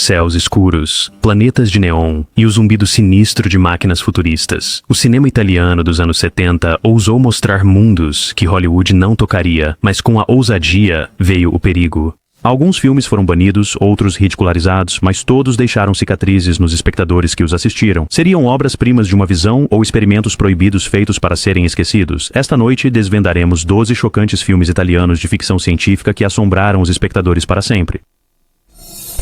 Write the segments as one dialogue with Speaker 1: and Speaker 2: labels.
Speaker 1: céus escuros, planetas de neon e o zumbido sinistro de máquinas futuristas. O cinema italiano dos anos 70 ousou mostrar mundos que Hollywood não tocaria, mas com a ousadia veio o perigo. Alguns filmes foram banidos, outros ridicularizados, mas todos deixaram cicatrizes nos espectadores que os assistiram. Seriam obras-primas de uma visão ou experimentos proibidos feitos para serem esquecidos? Esta noite desvendaremos 12 chocantes filmes italianos de ficção científica que assombraram os espectadores para sempre.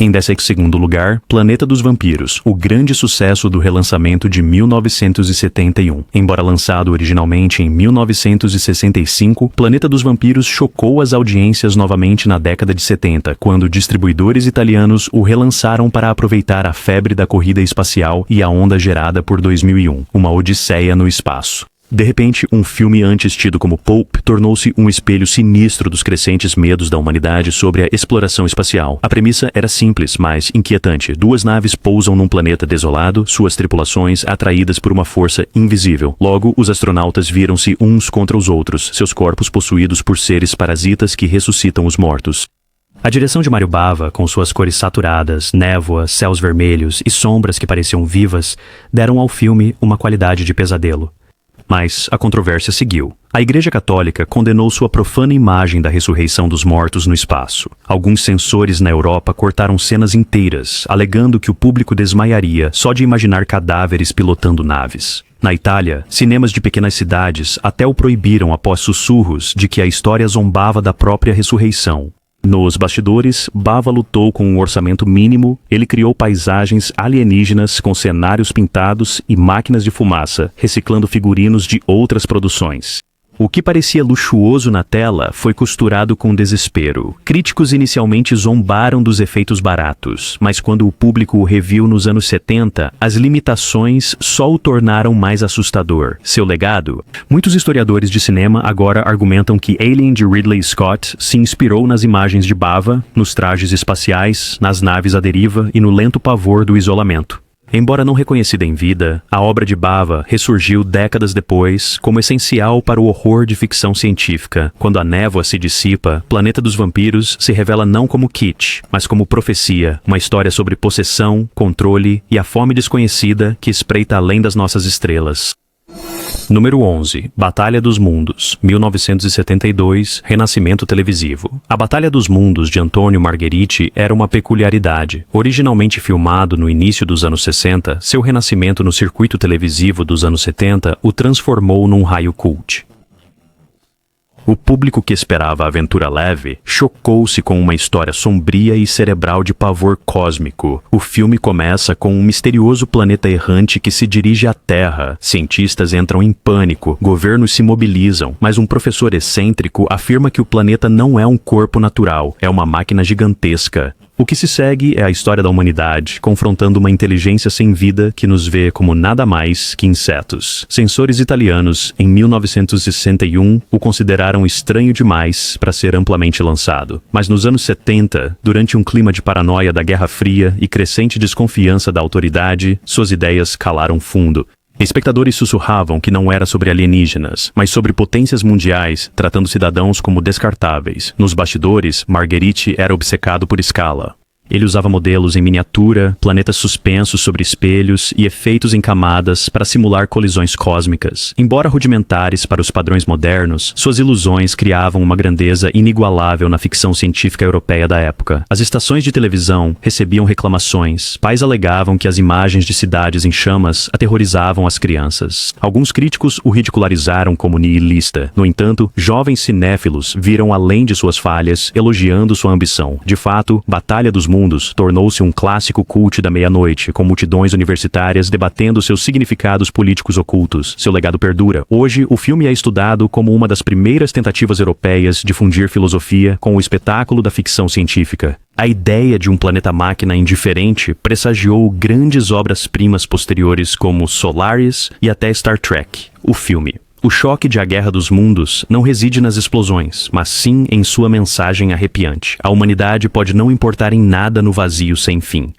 Speaker 1: Em 12º lugar, Planeta dos Vampiros, o grande sucesso do relançamento de 1971. Embora lançado originalmente em 1965, Planeta dos Vampiros chocou as audiências novamente na década de 70, quando distribuidores italianos o relançaram para aproveitar a febre da corrida espacial e a onda gerada por 2001, uma odisseia no espaço. De repente, um filme antes tido como pulp tornou-se um espelho sinistro dos crescentes medos da humanidade sobre a exploração espacial. A premissa era simples, mas inquietante. Duas naves pousam num planeta desolado, suas tripulações atraídas por uma força invisível. Logo, os astronautas viram-se uns contra os outros, seus corpos possuídos por seres parasitas que ressuscitam os mortos. A direção de Mario Bava, com suas cores saturadas, névoa, céus vermelhos e sombras que pareciam vivas, deram ao filme uma qualidade de pesadelo. Mas a controvérsia seguiu. A Igreja Católica condenou sua profana imagem da ressurreição dos mortos no espaço. Alguns censores na Europa cortaram cenas inteiras, alegando que o público desmaiaria só de imaginar cadáveres pilotando naves. Na Itália, cinemas de pequenas cidades até o proibiram após sussurros de que a história zombava da própria ressurreição. Nos bastidores, Bava lutou com um orçamento mínimo, ele criou paisagens alienígenas com cenários pintados e máquinas de fumaça, reciclando figurinos de outras produções. O que parecia luxuoso na tela foi costurado com desespero. Críticos inicialmente zombaram dos efeitos baratos, mas quando o público o reviu nos anos 70, as limitações só o tornaram mais assustador. Seu legado? Muitos historiadores de cinema agora argumentam que Alien de Ridley Scott se inspirou nas imagens de Bava, nos trajes espaciais, nas naves à deriva e no lento pavor do isolamento. Embora não reconhecida em vida, a obra de Bava ressurgiu décadas depois como essencial para o horror de ficção científica. Quando a névoa se dissipa, Planeta dos Vampiros se revela não como kitsch, mas como profecia, uma história sobre possessão, controle e a fome desconhecida que espreita além das nossas estrelas. Número 11. Batalha dos Mundos, 1972, Renascimento televisivo. A Batalha dos Mundos de Antonio Margheriti era uma peculiaridade. Originalmente filmado no início dos anos 60, seu renascimento no circuito televisivo dos anos 70 o transformou num raio cult. O público que esperava a aventura leve chocou-se com uma história sombria e cerebral de pavor cósmico. O filme começa com um misterioso planeta errante que se dirige à Terra. Cientistas entram em pânico, governos se mobilizam, mas um professor excêntrico afirma que o planeta não é um corpo natural, é uma máquina gigantesca. O que se segue é a história da humanidade, confrontando uma inteligência sem vida que nos vê como nada mais que insetos. Censores italianos, em 1961, o consideraram estranho demais para ser amplamente lançado. Mas nos anos 70, durante um clima de paranoia da Guerra Fria e crescente desconfiança da autoridade, suas ideias calaram fundo. Espectadores sussurravam que não era sobre alienígenas, mas sobre potências mundiais, tratando cidadãos como descartáveis. Nos bastidores, Margheriti era obcecado por escala. Ele usava modelos em miniatura, planetas suspensos sobre espelhos e efeitos em camadas para simular colisões cósmicas. Embora rudimentares para os padrões modernos, suas ilusões criavam uma grandeza inigualável na ficção científica europeia da época. As estações de televisão recebiam reclamações. Pais alegavam que as imagens de cidades em chamas aterrorizavam as crianças. Alguns críticos o ridicularizaram como nihilista. No entanto, jovens cinéfilos viram além de suas falhas, elogiando sua ambição. De fato, Batalha dos Mundos tornou-se um clássico cult da meia-noite, com multidões universitárias debatendo seus significados políticos ocultos. Seu legado perdura. Hoje, o filme é estudado como uma das primeiras tentativas europeias de fundir filosofia com o espetáculo da ficção científica. A ideia de um planeta-máquina indiferente pressagiou grandes obras-primas posteriores como Solaris e até Star Trek, o filme. O choque de A Guerra dos Mundos não reside nas explosões, mas sim em sua mensagem arrepiante. A humanidade pode não importar em nada no vazio sem fim.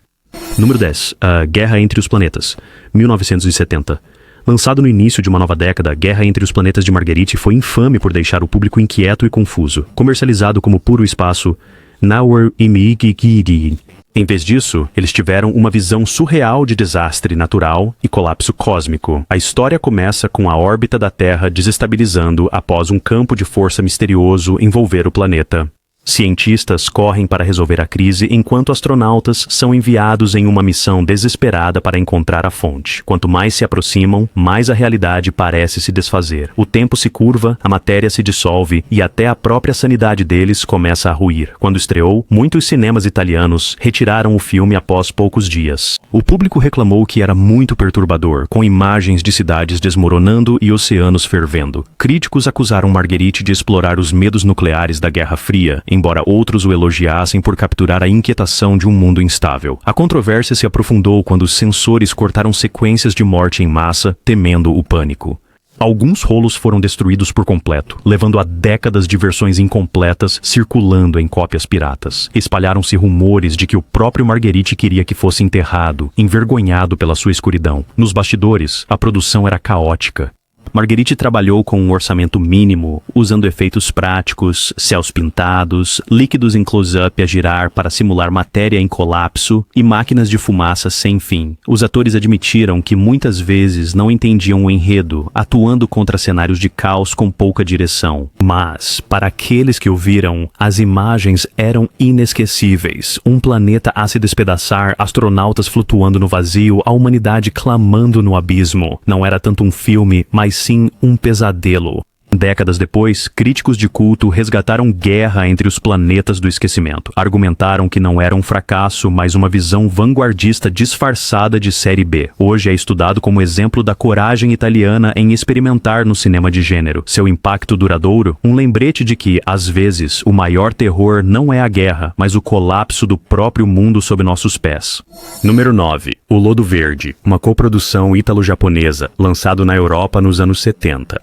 Speaker 1: Número 10. A Guerra entre os Planetas, 1970. Lançado no início de uma nova década, Guerra entre os Planetas de Margheriti foi infame por deixar o público inquieto e confuso. Comercializado como puro espaço, Nowhere Imigigiri, Em vez disso, eles tiveram uma visão surreal de desastre natural e colapso cósmico. A história começa com a órbita da Terra desestabilizando após um campo de força misterioso envolver o planeta. Cientistas correm para resolver a crise enquanto astronautas são enviados em uma missão desesperada para encontrar a fonte. Quanto mais se aproximam, mais a realidade parece se desfazer. O tempo se curva, a matéria se dissolve e até a própria sanidade deles começa a ruir. Quando estreou, muitos cinemas italianos retiraram o filme após poucos dias. O público reclamou que era muito perturbador, com imagens de cidades desmoronando e oceanos fervendo. Críticos acusaram Margheriti de explorar os medos nucleares da Guerra Fria, embora outros o elogiassem por capturar a inquietação de um mundo instável. A controvérsia se aprofundou quando os censores cortaram sequências de morte em massa, temendo o pânico. Alguns rolos foram destruídos por completo, levando a décadas de versões incompletas circulando em cópias piratas. Espalharam-se rumores de que o próprio Margheriti queria que fosse enterrado, envergonhado pela sua escuridão. Nos bastidores, a produção era caótica. Margheriti trabalhou com um orçamento mínimo, usando efeitos práticos, céus pintados, líquidos em close-up a girar para simular matéria em colapso e máquinas de fumaça sem fim. Os atores admitiram que muitas vezes não entendiam o enredo, atuando contra cenários de caos com pouca direção. Mas, para aqueles que o viram, as imagens eram inesquecíveis. Um planeta a se despedaçar, astronautas flutuando no vazio, a humanidade clamando no abismo. Não era tanto um filme, mas sim um pesadelo. Décadas depois, críticos de culto resgataram Guerra entre os Planetas do Esquecimento. Argumentaram que não era um fracasso, mas uma visão vanguardista disfarçada de série B. Hoje é estudado como exemplo da coragem italiana em experimentar no cinema de gênero. Seu impacto duradouro, um lembrete de que, às vezes, o maior terror não é a guerra, mas o colapso do próprio mundo sob nossos pés. Número 9. O Lodo Verde, uma coprodução ítalo-japonesa, lançado na Europa nos anos 70.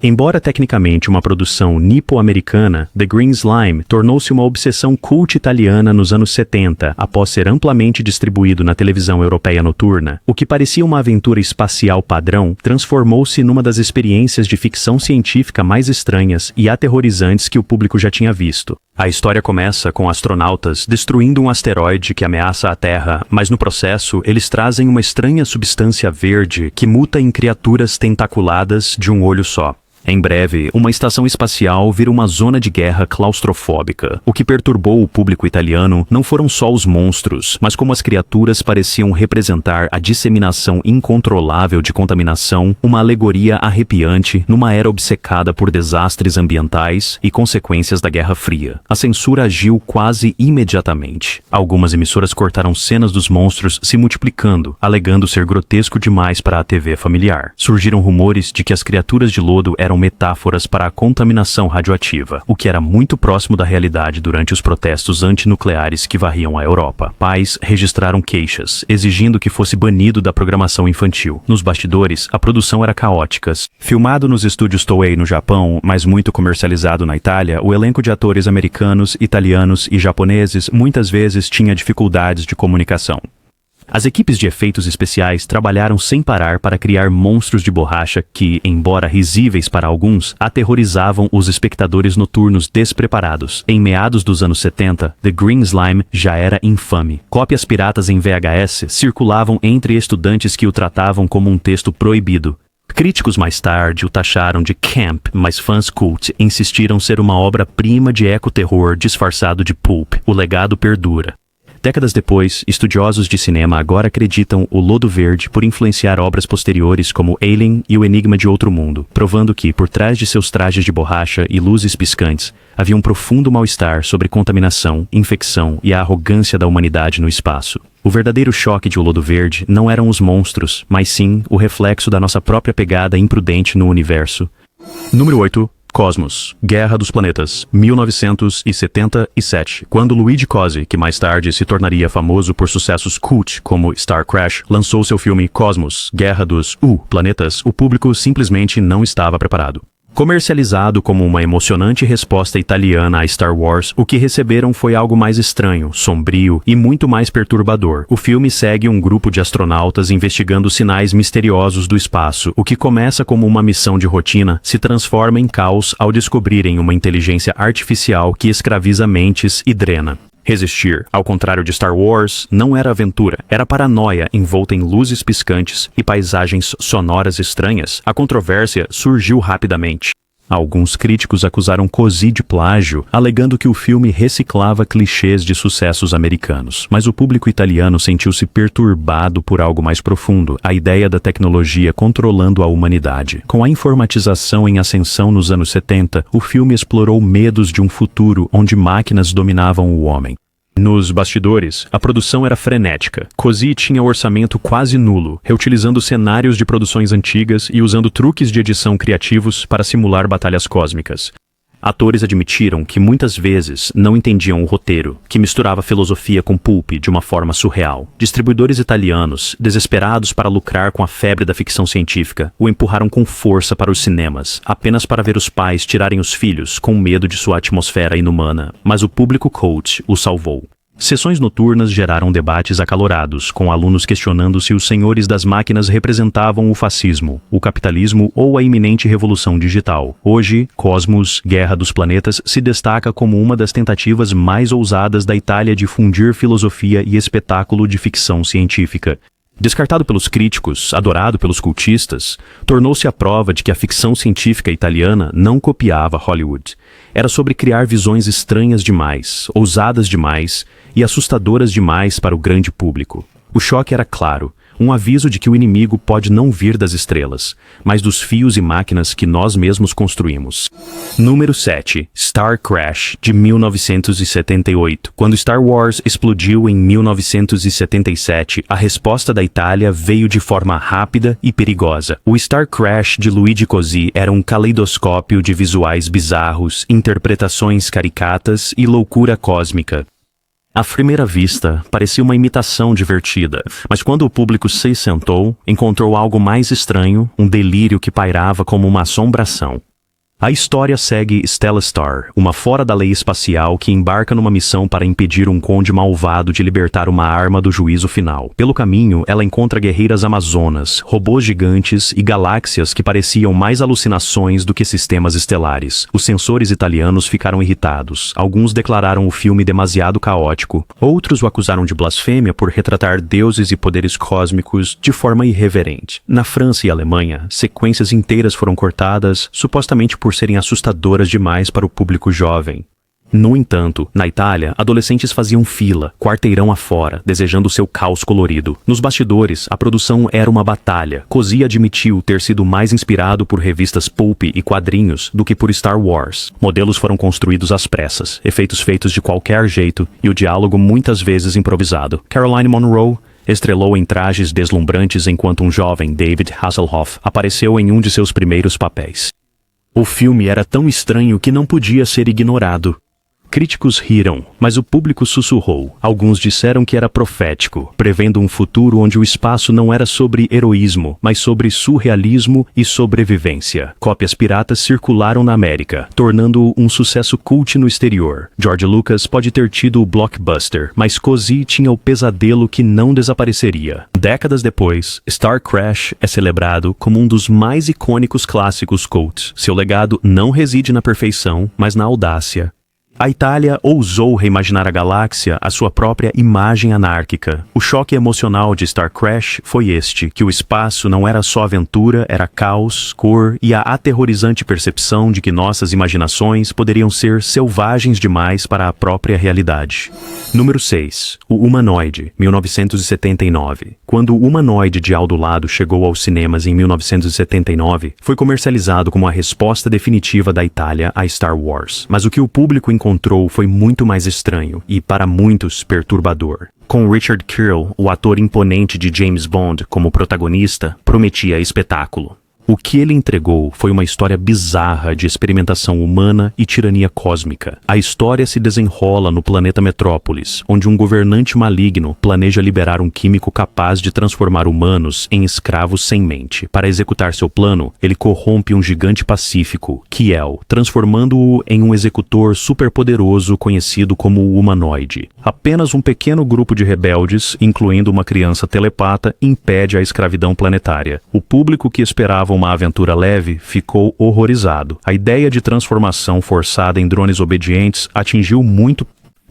Speaker 1: Embora tecnicamente uma produção nipo-americana, The Green Slime tornou-se uma obsessão cult italiana nos anos 70, após ser amplamente distribuído na televisão europeia noturna. O que parecia uma aventura espacial padrão transformou-se numa das experiências de ficção científica mais estranhas e aterrorizantes que o público já tinha visto. A história começa com astronautas destruindo um asteroide que ameaça a Terra, mas no processo eles trazem uma estranha substância verde que muta em criaturas tentaculadas de um olho só. Em breve, uma estação espacial vira uma zona de guerra claustrofóbica. O que perturbou o público italiano não foram só os monstros, mas como as criaturas pareciam representar a disseminação incontrolável de contaminação, uma alegoria arrepiante numa era obcecada por desastres ambientais e consequências da Guerra Fria. A censura agiu quase imediatamente. Algumas emissoras cortaram cenas dos monstros se multiplicando, alegando ser grotesco demais para a TV familiar. Surgiram rumores de que as criaturas de lodo eram metáforas para a contaminação radioativa, o que era muito próximo da realidade durante os protestos antinucleares que varriam a Europa. Pais registraram queixas, exigindo que fosse banido da programação infantil. Nos bastidores, a produção era caótica. Filmado nos estúdios Toei no Japão, mas muito comercializado na Itália, o elenco de atores americanos, italianos e japoneses muitas vezes tinha dificuldades de comunicação. As equipes de efeitos especiais trabalharam sem parar para criar monstros de borracha que, embora risíveis para alguns, aterrorizavam os espectadores noturnos despreparados. Em meados dos anos 70, The Green Slime já era infame. Cópias piratas em VHS circulavam entre estudantes que o tratavam como um texto proibido. Críticos mais tarde o taxaram de camp, mas fãs cult insistiram ser uma obra-prima de eco-terror disfarçado de pulp. O legado perdura. Décadas depois, estudiosos de cinema agora acreditam o Lodo Verde por influenciar obras posteriores como Alien e O Enigma de Outro Mundo, provando que, por trás de seus trajes de borracha e luzes piscantes, havia um profundo mal-estar sobre contaminação, infecção e a arrogância da humanidade no espaço. O verdadeiro choque de O Lodo Verde não eram os monstros, mas sim o reflexo da nossa própria pegada imprudente no universo. Número 8. Cosmos, Guerra dos Planetas, 1977, quando Luigi Cosi, que mais tarde se tornaria famoso por sucessos cult como Star Crash, lançou seu filme Cosmos, Guerra dos Planetas, o público simplesmente não estava preparado. Comercializado como uma emocionante resposta italiana a Star Wars, o que receberam foi algo mais estranho, sombrio e muito mais perturbador. O filme segue um grupo de astronautas investigando sinais misteriosos do espaço. O que começa como uma missão de rotina se transforma em caos ao descobrirem uma inteligência artificial que escraviza mentes e drena. Resistir, ao contrário de Star Wars, não era aventura, era paranoia envolta em luzes piscantes e paisagens sonoras estranhas. A controvérsia surgiu rapidamente. Alguns críticos acusaram Così de plágio, alegando que o filme reciclava clichês de sucessos americanos. Mas o público italiano sentiu-se perturbado por algo mais profundo, a ideia da tecnologia controlando a humanidade. Com a informatização em ascensão nos anos 70, o filme explorou medos de um futuro onde máquinas dominavam o homem. Nos bastidores, a produção era frenética. Così tinha orçamento quase nulo, reutilizando cenários de produções antigas e usando truques de edição criativos para simular batalhas cósmicas. Atores admitiram que muitas vezes não entendiam o roteiro, que misturava filosofia com pulp de uma forma surreal. Distribuidores italianos, desesperados para lucrar com a febre da ficção científica, o empurraram com força para os cinemas, apenas para ver os pais tirarem os filhos com medo de sua atmosfera inumana. Mas o público cult o salvou. Sessões noturnas geraram debates acalorados, com alunos questionando se os senhores das máquinas representavam o fascismo, o capitalismo ou a iminente revolução digital. Hoje, Cosmos, Guerra dos Planetas, se destaca como uma das tentativas mais ousadas da Itália de fundir filosofia e espetáculo de ficção científica. Descartado pelos críticos, adorado pelos cultistas, tornou-se a prova de que a ficção científica italiana não copiava Hollywood. Era sobre criar visões estranhas demais, ousadas demais e assustadoras demais para o grande público. O choque era claro, um aviso de que o inimigo pode não vir das estrelas, mas dos fios e máquinas que nós mesmos construímos. Número 7. Star Crash, de 1978. Quando Star Wars explodiu em 1977, a resposta da Itália veio de forma rápida e perigosa. O Star Crash de Luigi Così era um caleidoscópio de visuais bizarros, interpretações caricatas e loucura cósmica. À primeira vista, parecia uma imitação divertida, mas quando o público se sentou, encontrou algo mais estranho, um delírio que pairava como uma assombração. A história segue Stella Star, uma fora-da-lei espacial que embarca numa missão para impedir um conde malvado de libertar uma arma do juízo final. Pelo caminho, ela encontra guerreiras amazonas, robôs gigantes e galáxias que pareciam mais alucinações do que sistemas estelares. Os censores italianos ficaram irritados. Alguns declararam o filme demasiado caótico. Outros o acusaram de blasfêmia por retratar deuses e poderes cósmicos de forma irreverente. Na França e Alemanha, sequências inteiras foram cortadas, supostamente por serem assustadoras demais para o público jovem. No entanto, na Itália, adolescentes faziam fila, quarteirão afora, desejando seu caos colorido. Nos bastidores, a produção era uma batalha. Così admitiu ter sido mais inspirado por revistas pulp e quadrinhos do que por Star Wars. Modelos foram construídos às pressas, efeitos feitos de qualquer jeito e o diálogo muitas vezes improvisado. Caroline Munro estrelou em trajes deslumbrantes enquanto um jovem David Hasselhoff apareceu em um de seus primeiros papéis. O filme era tão estranho que não podia ser ignorado. Críticos riram, mas o público sussurrou. Alguns disseram que era profético, prevendo um futuro onde o espaço não era sobre heroísmo, mas sobre surrealismo e sobrevivência. Cópias piratas circularam na América, tornando-o um sucesso cult no exterior. George Lucas pode ter tido o blockbuster, mas Così tinha o pesadelo que não desapareceria. Décadas depois, Star Crash é celebrado como um dos mais icônicos clássicos cult. Seu legado não reside na perfeição, mas na audácia. A Itália ousou reimaginar a galáxia à sua própria imagem anárquica. O choque emocional de Star Crash foi este, que o espaço não era só aventura, era caos, cor e a aterrorizante percepção de que nossas imaginações poderiam ser selvagens demais para a própria realidade. Número 6. O Humanoide, 1979. Quando o Humanoide de Aldo Lado chegou aos cinemas em 1979, foi comercializado como a resposta definitiva da Itália a Star Wars. Mas o que o público encontrou foi muito mais estranho e, para muitos, perturbador. Com Richard Kiel, o ator imponente de James Bond, como protagonista, prometia espetáculo. O que ele entregou foi uma história bizarra de experimentação humana e tirania cósmica. A história se desenrola no planeta Metrópolis, onde um governante maligno planeja liberar um químico capaz de transformar humanos em escravos sem mente. Para executar seu plano, ele corrompe um gigante pacífico, Kiel, transformando-o em um executor superpoderoso conhecido como o Humanoide. Apenas um pequeno grupo de rebeldes, incluindo uma criança telepata, impede a escravidão planetária. O público que esperava uma aventura leve ficou horrorizado. A ideia de transformação forçada em drones obedientes atingiu muito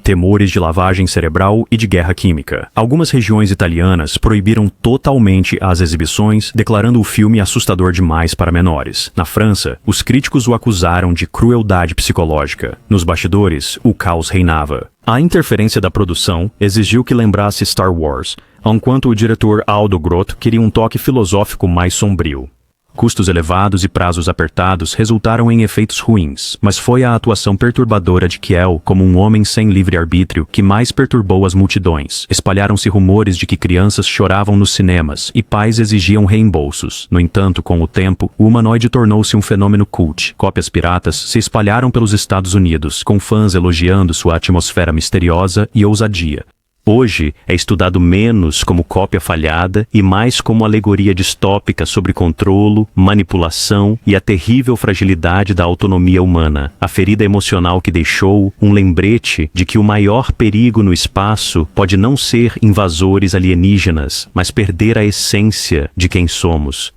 Speaker 1: temores de lavagem cerebral e de guerra química. Algumas regiões italianas proibiram totalmente as exibições, declarando o filme assustador demais para menores. Na França, os críticos o acusaram de crueldade psicológica. Nos bastidores, o caos reinava. A interferência da produção exigiu que lembrasse Star Wars, enquanto o diretor Aldo Groth queria um toque filosófico mais sombrio. Custos elevados e prazos apertados resultaram em efeitos ruins, mas foi a atuação perturbadora de Kiel como um homem sem livre-arbítrio que mais perturbou as multidões. Espalharam-se rumores de que crianças choravam nos cinemas e pais exigiam reembolsos. No entanto, com o tempo, o humanoide tornou-se um fenômeno cult. Cópias piratas se espalharam pelos Estados Unidos, com fãs elogiando sua atmosfera misteriosa e ousadia. Hoje é estudado menos como cópia falhada e mais como alegoria distópica sobre controlo, manipulação e a terrível fragilidade da autonomia humana. A ferida emocional que deixou, um lembrete de que o maior perigo no espaço pode não ser invasores alienígenas, mas perder a essência de quem somos.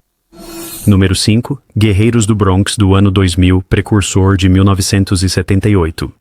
Speaker 1: Número 5. Guerreiros do Bronx do ano 2000, precursor de 1978.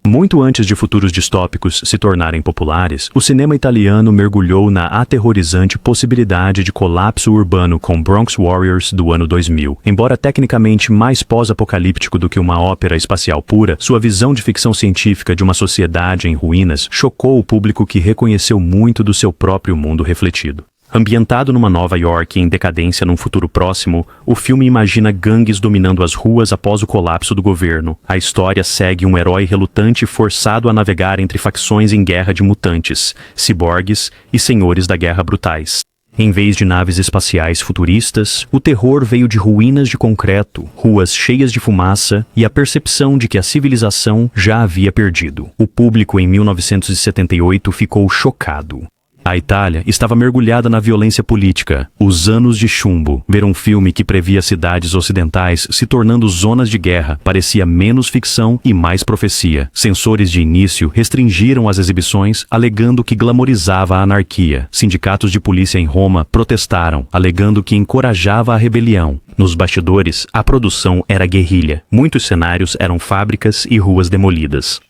Speaker 1: Muito antes de futuros distópicos se tornarem populares, o cinema italiano mergulhou na aterrorizante possibilidade de colapso urbano com Bronx Warriors do ano 2000. Embora tecnicamente mais pós-apocalíptico do que uma ópera espacial pura, sua visão de ficção científica de uma sociedade em ruínas chocou o público que reconheceu muito do seu próprio mundo refletido. Ambientado numa Nova York em decadência num futuro próximo, o filme imagina gangues dominando as ruas após o colapso do governo. A história segue um herói relutante forçado a navegar entre facções em guerra de mutantes, ciborgues e senhores da guerra brutais. Em vez de naves espaciais futuristas, o terror veio de ruínas de concreto, ruas cheias de fumaça e a percepção de que a civilização já havia perdido. O público em 1978 ficou chocado. A Itália estava mergulhada na violência política, os anos de chumbo. Ver um filme que previa cidades ocidentais se tornando zonas de guerra parecia menos ficção e mais profecia. Censores de início restringiram as exibições, alegando que glamorizava a anarquia. Sindicatos de polícia em Roma protestaram, alegando que encorajava a rebelião. Nos bastidores, a produção era guerrilha. Muitos cenários eram fábricas e ruas demolidas.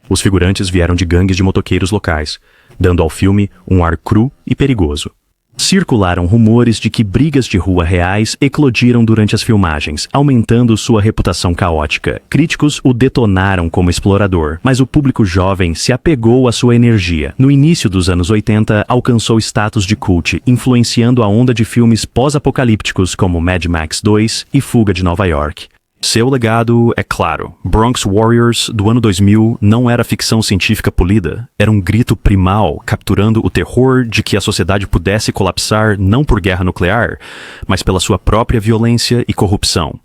Speaker 1: Os figurantes vieram de gangues de motoqueiros locais, dando ao filme um ar cru e perigoso. Circularam rumores de que brigas de rua reais eclodiram durante as filmagens, aumentando sua reputação caótica. Críticos o detonaram como explorador, mas o público jovem se apegou à sua energia. No início dos anos 80, alcançou status de cult, influenciando a onda de filmes pós-apocalípticos como Mad Max 2 e Fuga de Nova York. Seu legado é claro. Bronx Warriors, do ano 2000, não era ficção científica polida. Era um grito primal, capturando o terror de que a sociedade pudesse colapsar não por guerra nuclear, mas pela sua própria violência e corrupção.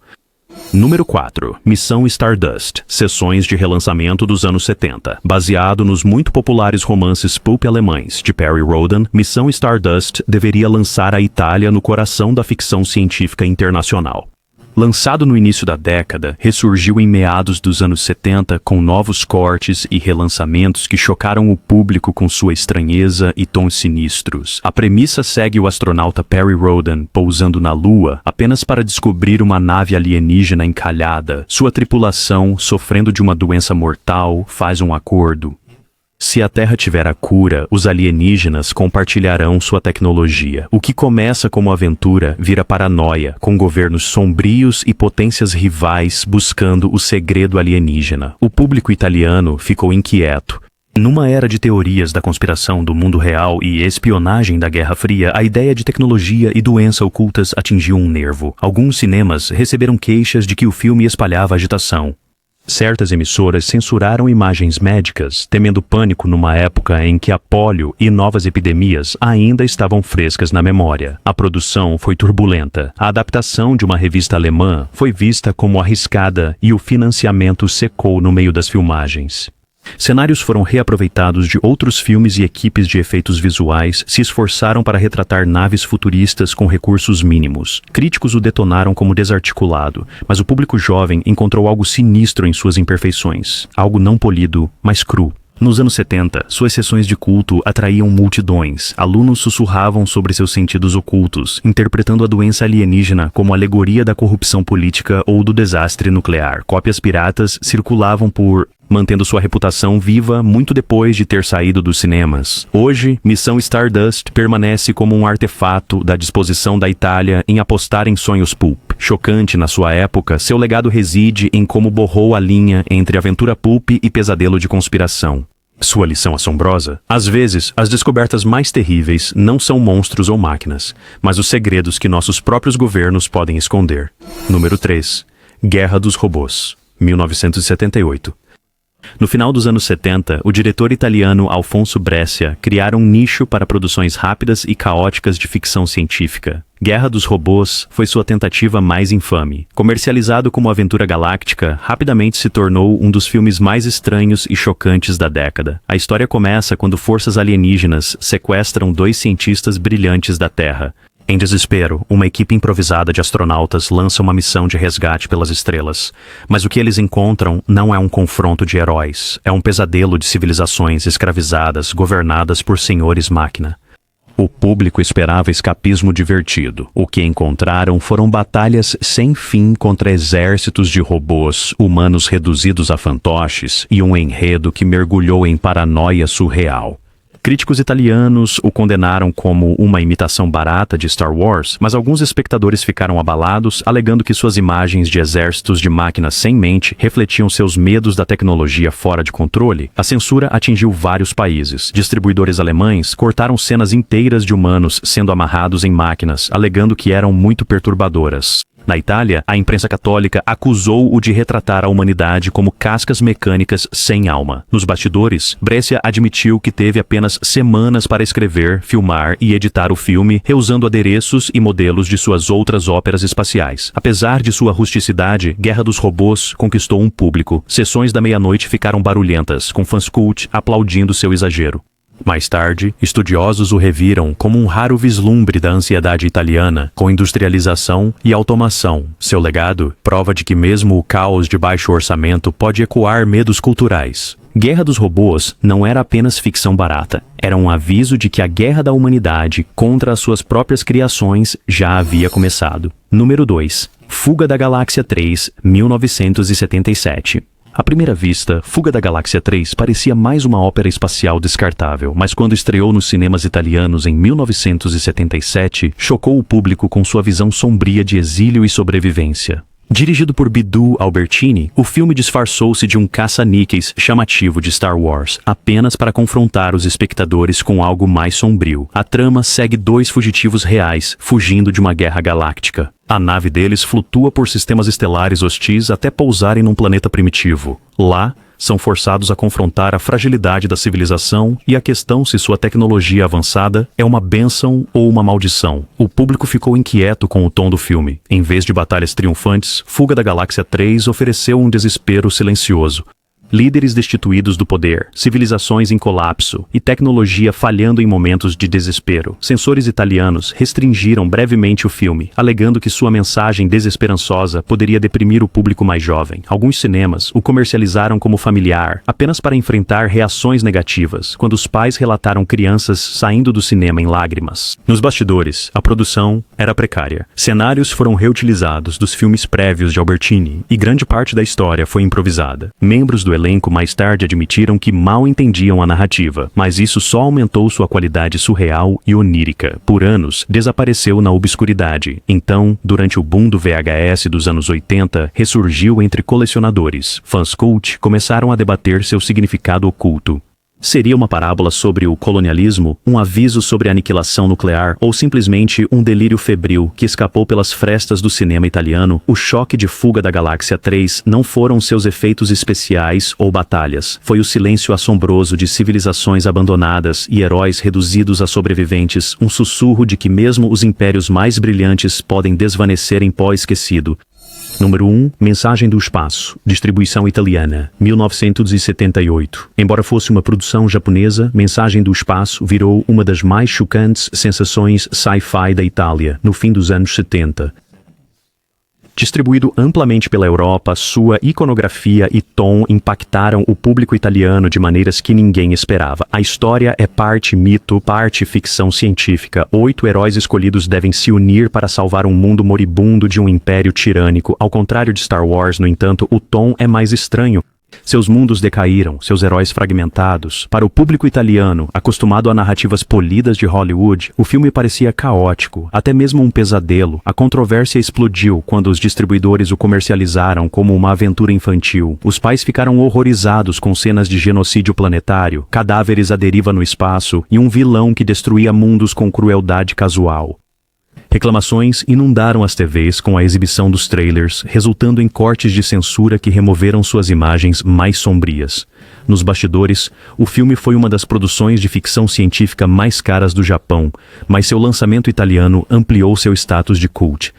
Speaker 1: Número 4. Missão Stardust, sessões de relançamento dos anos 70. Baseado nos muito populares romances pulp alemães de Perry Rhodan, Missão Stardust deveria lançar a Itália no coração da ficção científica internacional. Lançado no início da década, ressurgiu em meados dos anos 70 com novos cortes e relançamentos que chocaram o público com sua estranheza e tons sinistros. A premissa segue o astronauta Perry Rhodan pousando na Lua apenas para descobrir uma nave alienígena encalhada. Sua tripulação, sofrendo de uma doença mortal, faz um acordo. Se a Terra tiver a cura, os alienígenas compartilharão sua tecnologia. O que começa como aventura vira paranoia, com governos sombrios e potências rivais buscando o segredo alienígena. O público italiano ficou inquieto. Numa era de teorias da conspiração do mundo real e espionagem da Guerra Fria, a ideia de tecnologia e doença ocultas atingiu um nervo. Alguns cinemas receberam queixas de que o filme espalhava agitação. Certas emissoras censuraram imagens médicas, temendo pânico numa época em que a polio e novas epidemias ainda estavam frescas na memória. A produção foi turbulenta. A adaptação de uma revista alemã foi vista como arriscada e o financiamento secou no meio das filmagens. Cenários foram reaproveitados de outros filmes e equipes de efeitos visuais se esforçaram para retratar naves futuristas com recursos mínimos. Críticos o detonaram como desarticulado, mas o público jovem encontrou algo sinistro em suas imperfeições, algo não polido, mas cru. Nos anos 70, suas sessões de culto atraíam multidões. Alunos sussurravam sobre seus sentidos ocultos, interpretando a doença alienígena como alegoria da corrupção política ou do desastre nuclear. Cópias piratas circulavam por mantendo sua reputação viva muito depois de ter saído dos cinemas. Hoje, Missão Stardust permanece como um artefato da disposição da Itália em apostar em sonhos pulp. Chocante na sua época, seu legado reside em como borrou a linha entre aventura pulp e pesadelo de conspiração. Sua lição assombrosa? Às vezes, as descobertas mais terríveis não são monstros ou máquinas, mas os segredos que nossos próprios governos podem esconder. Número 3. Guerra dos Robôs, 1978. No final dos anos 70, o diretor italiano Alfonso Brescia criara um nicho para produções rápidas e caóticas de ficção científica. Guerra dos Robôs foi sua tentativa mais infame. Comercializado como aventura galáctica, rapidamente se tornou um dos filmes mais estranhos e chocantes da década. A história começa quando forças alienígenas sequestram 2 cientistas brilhantes da Terra. Em desespero, uma equipe improvisada de astronautas lança uma missão de resgate pelas estrelas. Mas o que eles encontram não é um confronto de heróis, é um pesadelo de civilizações escravizadas, governadas por senhores máquina. O público esperava escapismo divertido. O que encontraram foram batalhas sem fim contra exércitos de robôs, humanos reduzidos a fantoches e um enredo que mergulhou em paranoia surreal. Críticos italianos o condenaram como uma imitação barata de Star Wars, mas alguns espectadores ficaram abalados, alegando que suas imagens de exércitos de máquinas sem mente refletiam seus medos da tecnologia fora de controle. A censura atingiu vários países. Distribuidores alemães cortaram cenas inteiras de humanos sendo amarrados em máquinas, alegando que eram muito perturbadoras. Na Itália, a imprensa católica acusou-o de retratar a humanidade como cascas mecânicas sem alma. Nos bastidores, Brescia admitiu que teve apenas semanas para escrever, filmar e editar o filme, reusando adereços e modelos de suas outras óperas espaciais. Apesar de sua rusticidade, Guerra dos Robôs conquistou um público. Sessões da meia-noite ficaram barulhentas, com fãs cult aplaudindo seu exagero. Mais tarde, estudiosos o reviram como um raro vislumbre da ansiedade italiana, com industrialização e automação. Seu legado prova de que mesmo o caos de baixo orçamento pode ecoar medos culturais. Guerra dos Robôs não era apenas ficção barata, era um aviso de que a guerra da humanidade contra as suas próprias criações já havia começado. Número 2. Fuga da Galáxia 3, 1977. À primeira vista, Fuga da Galáxia 3 parecia mais uma ópera espacial descartável, mas quando estreou nos cinemas italianos em 1977, chocou o público com sua visão sombria de exílio e sobrevivência. Dirigido por Bidu Albertini, o filme disfarçou-se de um caça-níqueis chamativo de Star Wars, apenas para confrontar os espectadores com algo mais sombrio. A trama segue 2 fugitivos reais, fugindo de uma guerra galáctica. A nave deles flutua por sistemas estelares hostis até pousarem num planeta primitivo. Lá, são forçados a confrontar a fragilidade da civilização e a questão se sua tecnologia avançada é uma bênção ou uma maldição. O público ficou inquieto com o tom do filme. Em vez de batalhas triunfantes, Fuga da Galáxia 3 ofereceu um desespero silencioso. Líderes destituídos do poder, civilizações em colapso e tecnologia falhando em momentos de desespero. Censores italianos restringiram brevemente o filme, alegando que sua mensagem desesperançosa poderia deprimir o público mais jovem. Alguns cinemas o comercializaram como familiar, apenas para enfrentar reações negativas, quando os pais relataram crianças saindo do cinema em lágrimas. Nos bastidores, a produção era precária. Cenários foram reutilizados dos filmes prévios de Albertini, e grande parte da história foi improvisada. Membros do elenco mais tarde admitiram que mal entendiam a narrativa, mas isso só aumentou sua qualidade surreal e onírica. Por anos, desapareceu na obscuridade. Então, durante o boom do VHS dos anos 80, ressurgiu entre colecionadores. Fãs cult começaram a debater seu significado oculto. Seria uma parábola sobre o colonialismo, um aviso sobre a aniquilação nuclear ou simplesmente um delírio febril que escapou pelas frestas do cinema italiano? O choque de Fuga da Galáxia 3 não foram seus efeitos especiais ou batalhas. Foi o silêncio assombroso de civilizações abandonadas e heróis reduzidos a sobreviventes, um sussurro de que mesmo os impérios mais brilhantes podem desvanecer em pó esquecido. Número 1. Mensagem do Espaço. Distribuição italiana. 1978. Embora fosse uma produção japonesa, Mensagem do Espaço virou uma das mais chocantes sensações sci-fi da Itália, no fim dos anos 70. Distribuído amplamente pela Europa, sua iconografia e tom impactaram o público italiano de maneiras que ninguém esperava. A história é parte mito, parte ficção científica. 8 heróis escolhidos devem se unir para salvar um mundo moribundo de um império tirânico. Ao contrário de Star Wars, no entanto, o tom é mais estranho. Seus mundos decaíram, seus heróis fragmentados. Para o público italiano, acostumado a narrativas polidas de Hollywood, o filme parecia caótico, até mesmo um pesadelo. A controvérsia explodiu quando os distribuidores o comercializaram como uma aventura infantil. Os pais ficaram horrorizados com cenas de genocídio planetário, cadáveres à deriva no espaço e um vilão que destruía mundos com crueldade casual. Reclamações inundaram as TVs com a exibição dos trailers, resultando em cortes de censura que removeram suas imagens mais sombrias. Nos bastidores, o filme foi uma das produções de ficção científica mais caras do Japão, mas seu lançamento italiano ampliou seu status de cult.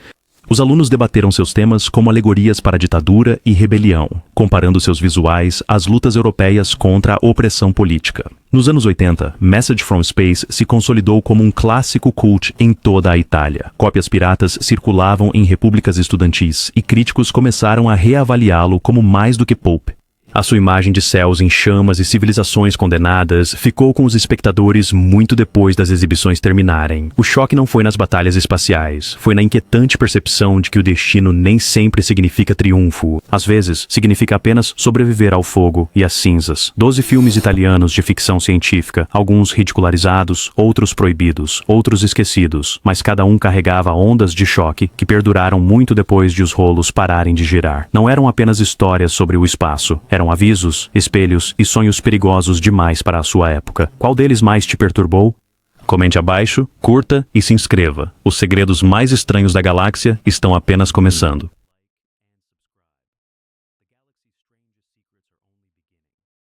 Speaker 1: Os alunos debateram seus temas como alegorias para a ditadura e rebelião, comparando seus visuais às lutas europeias contra a opressão política. Nos anos 80, Message from Space se consolidou como um clássico cult em toda a Itália. Cópias piratas circulavam em repúblicas estudantis e críticos começaram a reavaliá-lo como mais do que pulp. A sua imagem de céus em chamas e civilizações condenadas ficou com os espectadores muito depois das exibições terminarem. O choque não foi nas batalhas espaciais, foi na inquietante percepção de que o destino nem sempre significa triunfo. Às vezes, significa apenas sobreviver ao fogo e às cinzas. 12 filmes italianos de ficção científica, alguns ridicularizados, outros proibidos, outros esquecidos, mas cada um carregava ondas de choque que perduraram muito depois de os rolos pararem de girar. Não eram apenas histórias sobre o espaço, eram avisos, espelhos e sonhos perigosos demais para a sua época. Qual deles mais te perturbou? Comente abaixo, curta e se inscreva. Os segredos mais estranhos da galáxia estão apenas começando.